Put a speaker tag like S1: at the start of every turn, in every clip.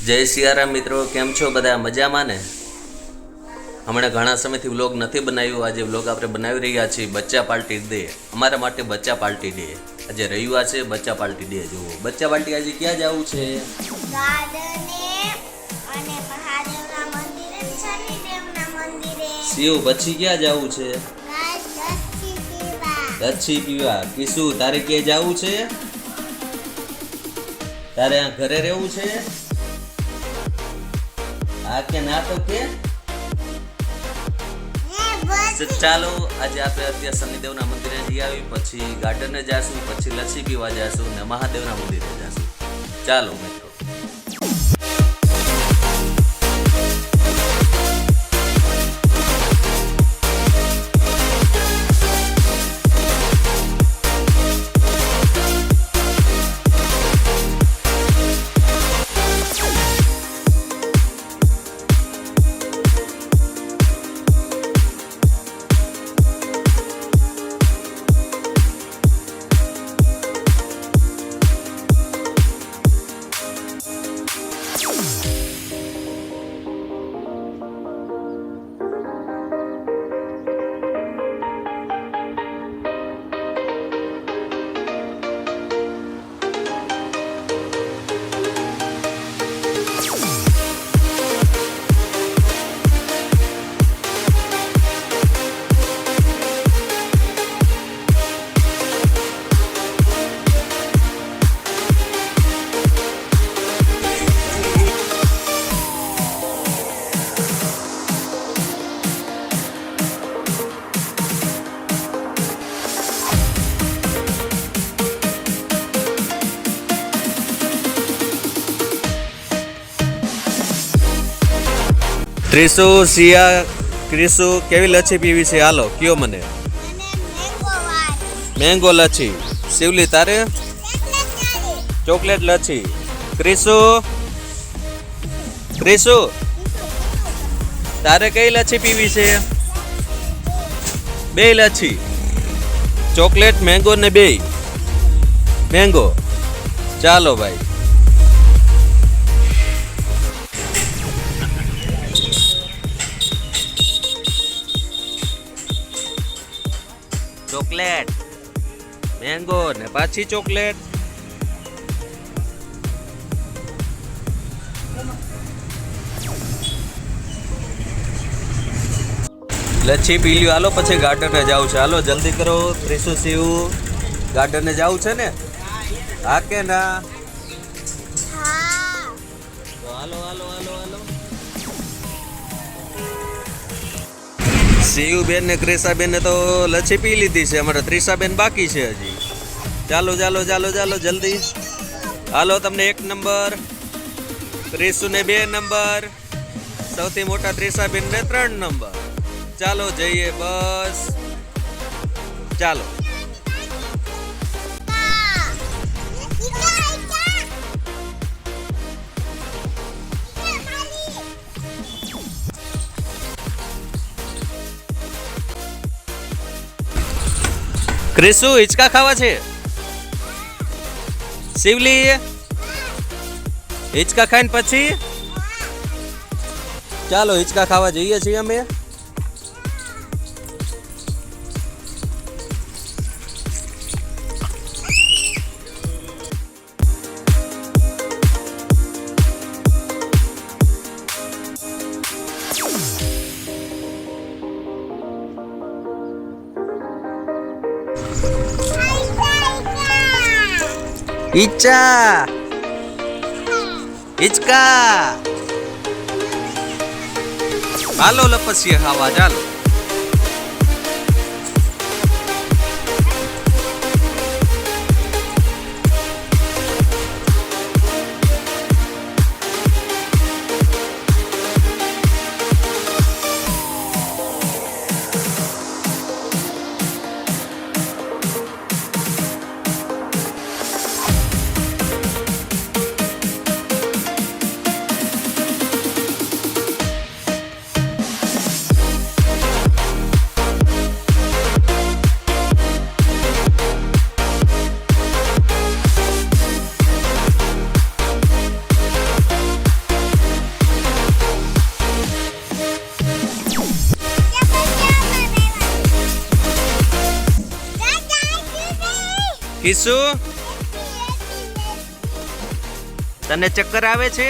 S1: જય સિયારામ મિત્રો, કેમ છો બધા? મજામાં ને? હમણાં ઘણા સમયથી વ્લોગ નથી બનાવ્યું. આજે વ્લોગ આપણે બનાવી રહ્યા છીએ બચ્ચા પાર્ટી ડે. અમારા માટે બચ્ચા પાર્ટી ડે. આજે રવિવાર છે, બચ્ચા પાર્ટી ડે. જુઓ બચ્ચા પાર્ટી આજે ક્યાં જવું છે?
S2: અને મહાદેવના મંદિરે, શનિદેવના મંદિરે.
S1: શિવ પછી ક્યાં જવું છે? લચ્છી પીવા. કિશુ તારે ક્યાં જવું છે? તારે આ ઘરે રહેવું છે? આ કે ના તો કે ચાલો આજે આપણે અત્યારે શનિદેવના મંદિરે જઈ આવી, પછી ગાર્ડને જાશું, પછી લસ્સી પીવા જાશું ને મહાદેવના મંદિરે જાશું. ચાલો મિત્રો. ત્રિશુ, સિયા, ક્રિશુ કેવી લચ્છી પીવી છે? હાલો કયો મને. મેંગો લચ્છી. શિવલી તારે? ચોકલેટ લચ્છી. ક્રિશુ, ક્રિશુ તારે કઈ લચ્છી પીવી છે? બે લચ્છી, ચોકલેટ મેંગો ને બે મેંગો. ચાલો ભાઈ. ચોકલેટ, મેંગો ને પાછી ચોકલેટ. લચ્છી પી લ્યો. હાલો પછી ગાર્ડને જાવું છે. હાલો જલ્દી કરો. ત્રિશુ, શિવ ગાર્ડને જાવું છે ને? હા કે ના? તો હાલો હાલો હાલો હાલો. શિવબેન ને ક્રિશાબેન ને તો લચ્છી પી લીધી છે. અમારે ત્રિશાબેન બાકી છે હજી. ચાલો ચાલો ચાલો ચાલો જલ્દી. હાલો તમને 1 નંબર, ત્રિશુ ને 2 નંબર, સૌથી મોટા ત્રિશાબેન ને 3 નંબર. ચાલો જઈએ બસ. ચાલો. ક્રિશુ હિંચકા ખાવા છે? શિવલી હિંચકા ખાઈને પછી ચાલો હિંચકા ખાવા જઈએ છીએ અમે. ઈચ્છા હિચકા. હાલો લપસીએ ખાવા. ચાલો. કિસુ તને ચક્કર આવે છે?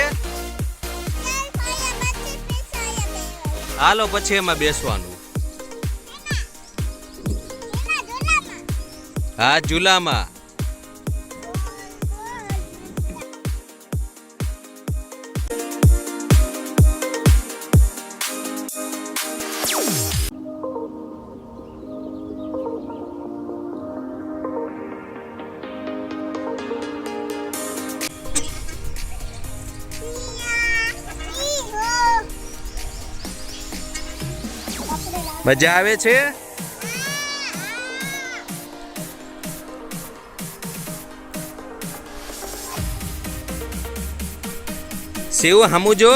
S1: હાલો પછી એમાં બેસવાનું. હા ઝૂલામાં. મજા આવે છે? શિવ હમું જો.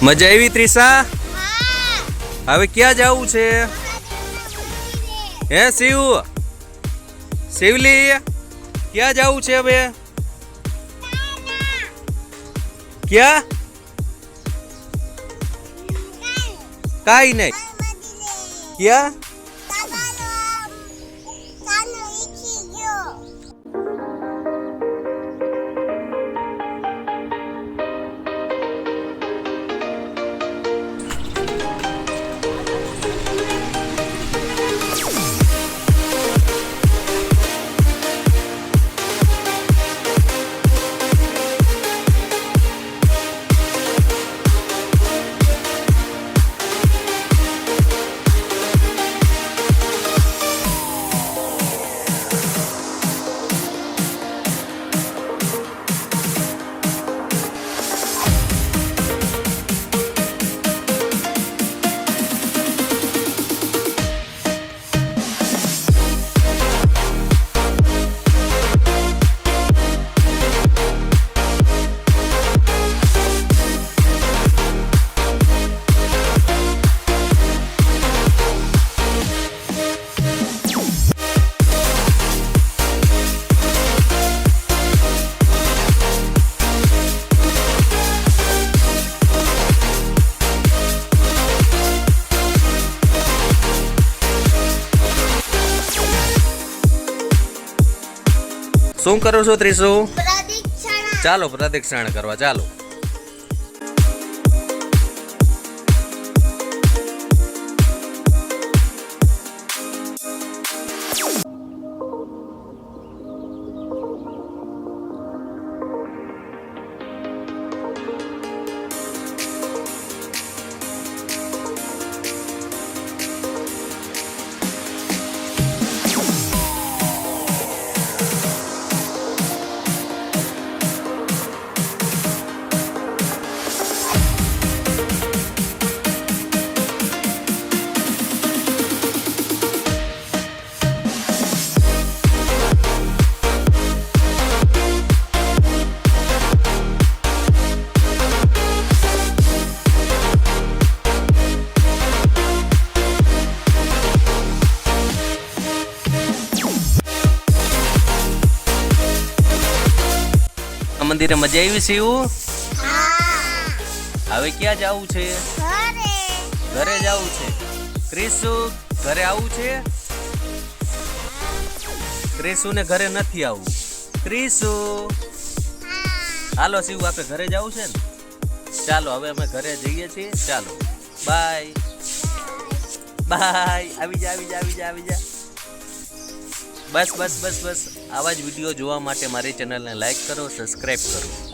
S1: મજા આવી ત્રિષા? હવે ક્યાં જવું છે? હે શિવ શિવલી ક્યાં જવું છે હવે? ક્યાં? કાઈ નહીં. ક્યાં? શું કરો છો ત્રિશુ? ચાલો પ્રદક્ષિણા કરવા ચાલો. મંદિરે મજા આવી શિવ? હવે ક્યાં જવું છે? ઘરે જવું છે. ક્રિશુ ઘરે આવું છે? ક્રિશુ ને ઘરે નથી આવું. ક્રિશુ હાલો શિવ આપણે ઘરે જવું છે ને? ચાલો હવે અમે ઘરે જઈએ છીએ. ચાલો બાય બાય. આવી જા આવી જા આવી જા આવી જા. બસ બસ બસ બસ. આવા જ વિડીયો જોવા માટે મારી ચેનલને લાઈક કરો, સબસ્ક્રાઈબ કરો.